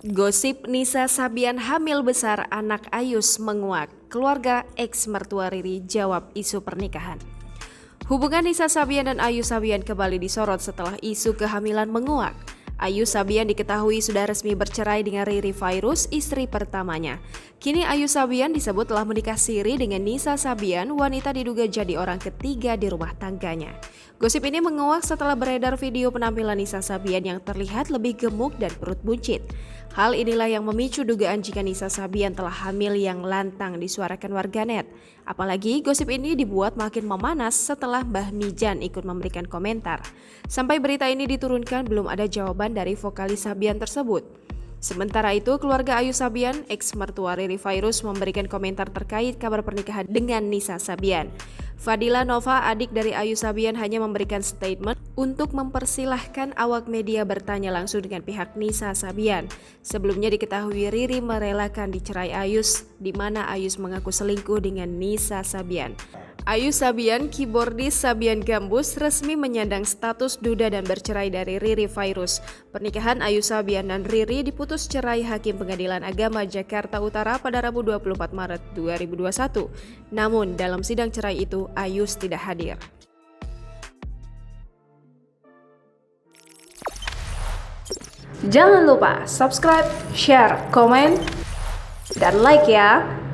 Gosip Nisa Sabian hamil besar anak Ayus menguak. Keluarga ex mertua Riri jawab isu pernikahan. Hubungan Nisa Sabian dan Ayus Sabian kembali disorot setelah isu kehamilan menguak. Ayus Sabian diketahui sudah resmi bercerai dengan Riri Fairuz, istri pertamanya. Kini Ayus Sabian disebut telah menikah siri dengan Nisa Sabian, wanita diduga jadi orang ketiga di rumah tangganya. Gosip ini menguak setelah beredar video penampilan Nisa Sabian yang terlihat lebih gemuk dan perut buncit. Hal inilah yang memicu dugaan jika Nisa Sabian telah hamil yang lantang disuarakan warganet. Apalagi gosip ini dibuat makin memanas setelah Mbah Mijan ikut memberikan komentar. Sampai berita ini diturunkan belum ada jawaban dari vokalis Sabian tersebut. Sementara itu, keluarga Ayus Sabian, ex mertua Riri Fairuz memberikan komentar terkait kabar pernikahan dengan Nisa Sabian. Fadila Nova, adik dari Ayus Sabian, hanya memberikan statement untuk mempersilahkan awak media bertanya langsung dengan pihak Nisa Sabian. Sebelumnya diketahui Riri merelakan dicerai Ayus, di mana Ayus mengaku selingkuh dengan Nisa Sabian. Ayus Sabian, keyboardis Sabian Gambus, resmi menyandang status duda dan bercerai dari Riri Fairuz. Pernikahan Ayus Sabian dan Riri diputus cerai Hakim Pengadilan Agama Jakarta Utara pada Rabu 24 Maret 2021. Namun dalam sidang cerai itu Ayus tidak hadir. Jangan lupa subscribe, share, komen, dan like ya!